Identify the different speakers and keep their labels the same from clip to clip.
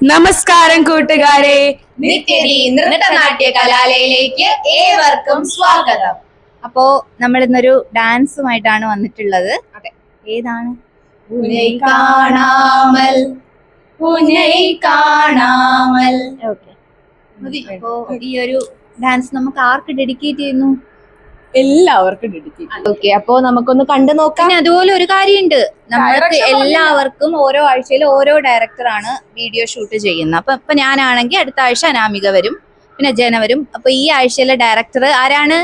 Speaker 1: നമസ്കാരം കൂട്ടുകാരെ,
Speaker 2: നിത്യതി നൃത്തനാട്യ കലാലയയിലേക്ക് ഏവർക്കും സ്വാഗതം.
Speaker 3: അപ്പോ നമ്മൾ ഇന്നൊരു ഡാൻസുമായിട്ടാണ് വന്നിട്ടുള്ളത്. ഏതാണ്?
Speaker 2: ഉന്നൈ കാണാമൽ ഉന്നൈ കാണാമൽ.
Speaker 3: അപ്പോ ഈ ഒരു ഡാൻസ് നമുക്ക് ആർക്ക് ഡെഡിക്കേറ്റ് ചെയ്യുന്നു?
Speaker 1: എല്ലാവർക്കും ഡെഡിക്കേറ്റ്.
Speaker 3: ഓക്കെ, അപ്പോ നമുക്കൊന്ന് കണ്ടു നോക്കാം. അതുപോലെ ഒരു കാര്യമുണ്ട്, നമ്മൾക്ക് എല്ലാവർക്കും ഓരോ ആഴ്ചയിൽ ഓരോ ഡയറക്ടറാണ് വീഡിയോ ഷൂട്ട് ചെയ്യുന്നത്. അപ്പൊ ഞാനാണെങ്കിൽ അടുത്ത ആഴ്ച അനാമിക വരും, പിന്നെ ജന വരും. അപ്പൊ ഈ ആഴ്ചയിലെ ഡയറക്ടർ ആരാണ്?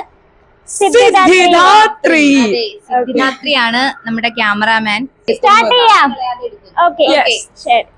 Speaker 3: സിദ്ധിദാത്രിയാണ് നമ്മുടെ ക്യാമറാമാൻ.
Speaker 4: സ്റ്റാർട്ട് ചെയ്യാം. ഓക്കേ, ശരി.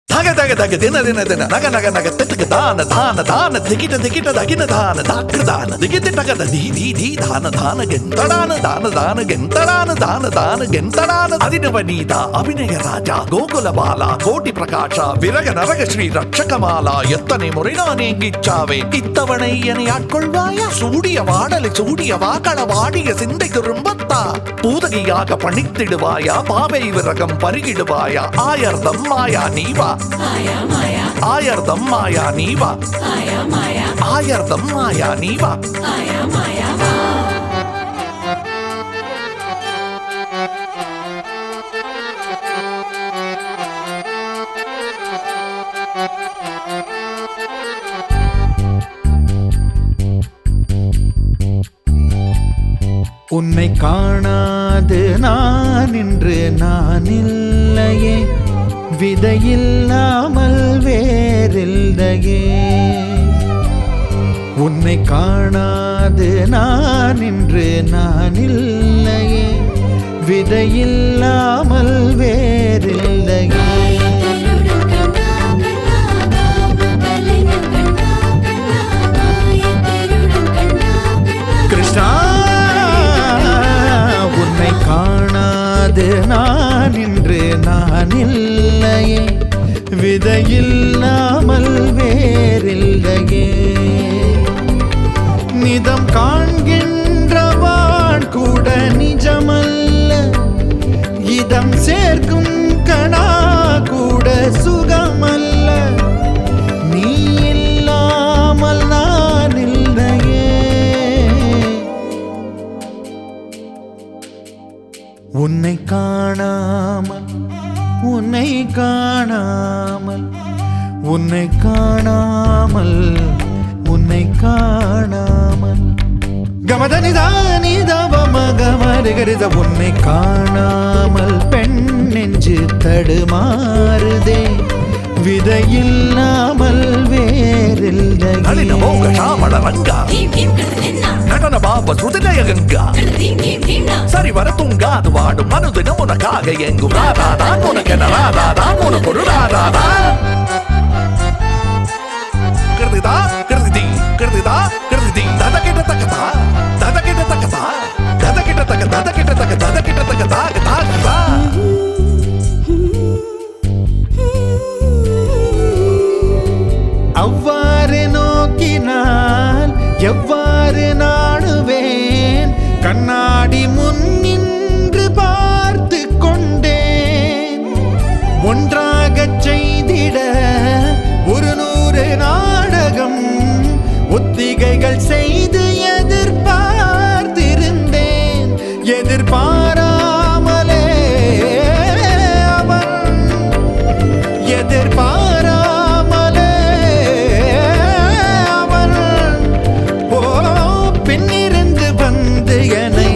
Speaker 5: Daga daga daga dina dina dina naga naga naga tetka dana dana dana dikita dikita dagina dana dakra dana dikita daga da di di di dana dana gentadana dana dana gentadana dana dana gentadana adina vanita abhinaya raja gokula bala koti prakasha viraga naraga shri rakshakamala ettane murinane gichave ittavanai ene aatkolvaya sudiya vaadale sudiya vaakala vaadiya sindai thurumbatta poodagiyaga panittiduvaaya paavai viragam parigiduvaya aayardam maya neeva ആയർദം മായ നീവ ആയർദം മായ നീവ.
Speaker 6: உன்னை காணாது நான் இன்று நான் இல்லையே, விதையில்லாமல் வேறில்லையே. உன்னை காணாது நான் இன்று நான் இல்லையே, விதையில்லாமல் வேறில்லையே. கிருஷ்ணா, உன்னை காணாது நான் இன்று நான் இல்லையே, விதையில்லாமல் வேறில்லையே. நிதம் காண்கின்றவான் கூட நிஜமல்ல, இதம் சேர்க்கும் கணா கூட சுகமல்ல. நீ இல்லாமல் நான் இல்லையே. உன்னை காணாமல் உன்னை காணாமல் உன்னை காணாமல் உன்னை காணாமல் கமதனிதானிதவமகமருகரித. உன்னை காணாமல் பெண் நெஞ்சு தடுமாறுதே, விதையில்லாமல் வேறில்லையே.
Speaker 5: நடன பாவ சுதிலய கங்கா சரி வர தூங்காது வாடும் மனுதினம் உனக்காக எங்கும் ராதாதான் உனக்கென ராதாதான் உனக்கு ஒரு ராதாதான். கிருதிதா கிருதி கிருதிதா கிருதி தத கிட்ட தக்கதா தத கிட்ட தக்கதா தத கிட்ட தக்க தத கிட்ட தக்க தத கிட்ட தக்க தாக தாகதா.
Speaker 6: அவ்வாறு நோக்கினால் எவ்வாறு நாடுவேன், கண்ணாடி முன் நின்று பார்த்து கொண்டேன். ஒன்றாகச் செய்திட 100 நாடகம் ஒத்திகைகள் செய்து எதிர்பார்த்திருந்தேன். எதிர்பாராமலே அவன் எதிர்பாராமலே அவன் பின்னிருந்து வந்து என்னை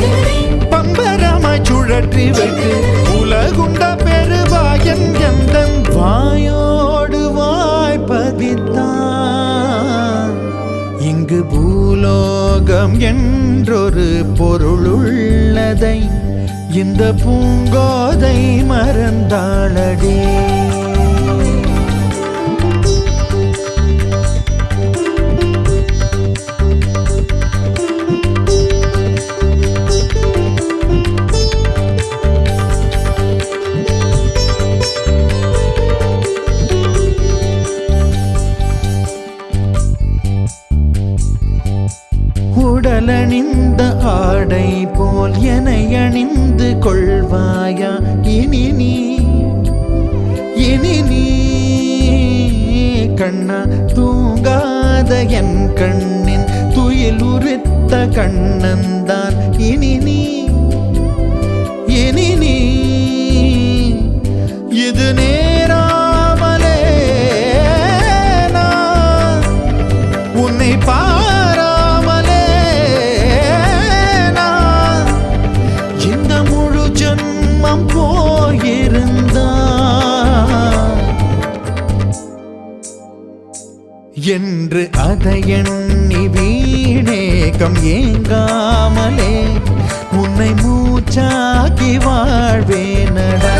Speaker 6: பம்பரமாய் சுழற்றி வைத்து உலகுண்ட பெருவாயன் எந்த வாயோடு வாய்ப்பதித்தான். இங்கு பூலோகம் என்றொரு பொருளுள்ளதை இந்த பூங்கோதை மறந்தாளடே. உடலணிந்த ஆடை போல் என்னை அணிந்து கொள்வாயா இனி நீ கண்ணா தூங்காத என் கண்ணின் துயில் உரித்த கண்ணன்தான் இனி நீ இது நேராமலே நான் உன்னை பாராமலே நான் இந்த முழு ஜன்மம் போயிருந்தா என்று அதை எண்ணி வீணேகம் ஏங்காமலே உன்னை மூச்சாக்கி வாழ்வேனடா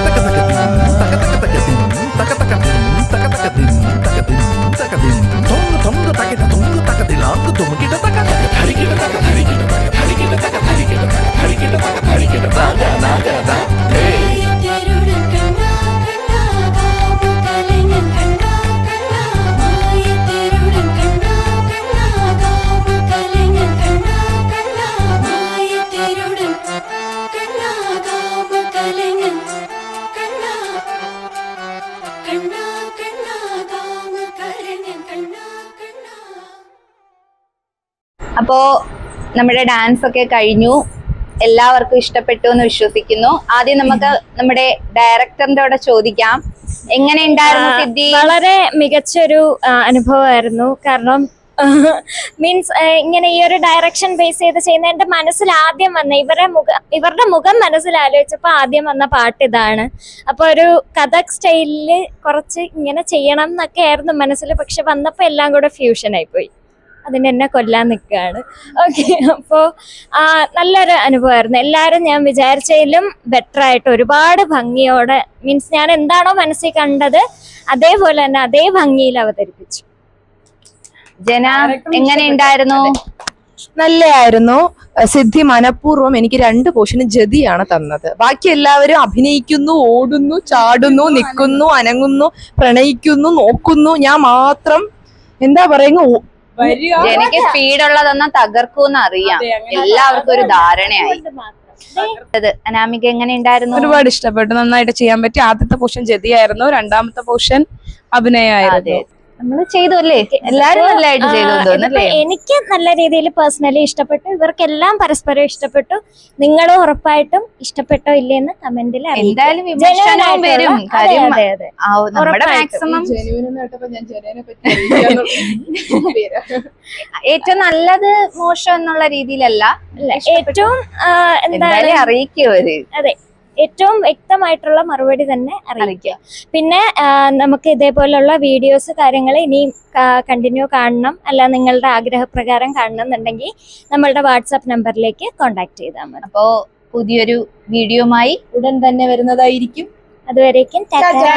Speaker 3: അപ്പോ നമ്മുടെ ഡാൻസ് ഒക്കെ കഴിഞ്ഞു, എല്ലാവർക്കും ഇഷ്ടപ്പെട്ടു എന്ന് വിശ്വസിക്കുന്നു. ആദ്യം നമുക്ക് നമ്മുടെ ഡയറക്ടറിന്റെ കൂടെ ചോദിക്കാം, എങ്ങനെ ഉണ്ടായിരുന്നു സിദ്ധി?
Speaker 4: വളരെ മികച്ചൊരു അനുഭവമായിരുന്നു. കാരണം മീൻസ് ഇങ്ങനെ ഈ ഒരു ഡയറക്ഷൻ ബേസ് ചെയ്ത് ചെയ്യുന്ന എന്റെ മനസ്സിൽ ആദ്യം വന്ന ഇവരുടെ മുഖം മനസ്സിൽ ആലോചിച്ചപ്പോൾ ആദ്യം വന്ന പാട്ട് ഇതാണ്. അപ്പൊ ഒരു കഥക് സ്റ്റൈലില് കുറച്ച് ഇങ്ങനെ ചെയ്യണം എന്നൊക്കെ ആയിരുന്നു മനസ്സിൽ. പക്ഷെ വന്നപ്പോ എല്ലാം കൂടെ ഫ്യൂഷൻ ആയിപ്പോയി. അതിന് എന്നെ കൊല്ലാൻ നിൽക്കുകയാണ്. ഓക്കെ, അപ്പോൾ നല്ലൊരു അനുഭവമായിരുന്നു. എല്ലാവരും ഞാൻ വിചാരിച്ചതിലും ബെറ്റർ ആയിട്ട് ഒരുപാട് ഭംഗിയോടെ, മീൻസ് ഞാൻ എന്താണോ മനസ്സിൽ കണ്ടത് അതേപോലെ തന്നെ അതേ ഭംഗിയിൽ അവതരിപ്പിച്ചു.
Speaker 3: ജന, എങ്ങനെ ഉണ്ടായിരുന്നു?
Speaker 1: നല്ലയായിരുന്നു. സിദ്ധി മനഃപൂർവ്വം എനിക്ക് 2 പോർഷന് ജതിയാണ് തന്നത്. ബാക്കി എല്ലാവരും അഭിനയിക്കുന്നു, ഓടുന്നു, ചാടുന്നു, നിൽക്കുന്നു, അനങ്ങുന്നു, പ്രണയിക്കുന്നു, നോക്കുന്നു. ഞാൻ മാത്രം എന്താ പറയുക,
Speaker 3: ജനക്ക് സ്പീഡുള്ളതൊന്നും തകർക്കൂന്ന് അറിയാം. എല്ലാവർക്കും ഒരു ധാരണയായി. അനാമിക എങ്ങനെ ഉണ്ടായിരുന്നു?
Speaker 1: ഒരുപാട് ഇഷ്ടപ്പെട്ടു, നന്നായിട്ട് ചെയ്യാൻ പറ്റി. ആദ്യത്തെ പോർഷൻ ജതിയായിരുന്നു, 2ാമത്തെ പോർഷൻ അഭിനയമായിരുന്നു.
Speaker 3: നമ്മള് ചെയ്തു അല്ലേ? എല്ലാരും നല്ലതായിട്ട് ചെയ്തു തോന്നുന്നല്ലേ?
Speaker 4: എനിക്ക് നല്ല രീതിയിൽ പേഴ്സണലി ഇഷ്ടപ്പെട്ടു. ഇവർക്കെല്ലാം പരസ്പരം ഇഷ്ടപ്പെട്ടു. നിങ്ങളും ഉറപ്പായിട്ടും ഇഷ്ടപ്പെട്ടോ ഇല്ലേന്ന് കമന്റിൽ
Speaker 3: എന്തായാലും വിമർശനവും വരും. കാര്യം നമ്മുടെ മാക്സിമം ഏറ്റവും നല്ലത് മോശം എന്നുള്ള രീതിയിലല്ല,
Speaker 4: ഏറ്റവും
Speaker 3: എന്തായാലും അറിയിക്കുവര്.
Speaker 4: അതെ, ഏറ്റവും വ്യക്തമായിട്ടുള്ള മറുപടി തന്നെ അറിയിക്കുക. പിന്നെ നമുക്ക് ഇതേപോലുള്ള വീഡിയോസ് കാര്യങ്ങൾ ഇനിയും കണ്ടിന്യൂ കാണണം, അല്ല നിങ്ങളുടെ ആഗ്രഹപ്രകാരം കാണണം എന്നുണ്ടെങ്കിൽ നമ്മളുടെ വാട്സാപ്പ് നമ്പറിലേക്ക് കോൺടാക്ട് ചെയ്താൽ മതി.
Speaker 3: അപ്പോ പുതിയൊരു വീഡിയോയുമായി
Speaker 1: ഉടൻ തന്നെ വരുന്നതായിരിക്കും.
Speaker 4: അതുവരേക്കും ടാറ്റാ.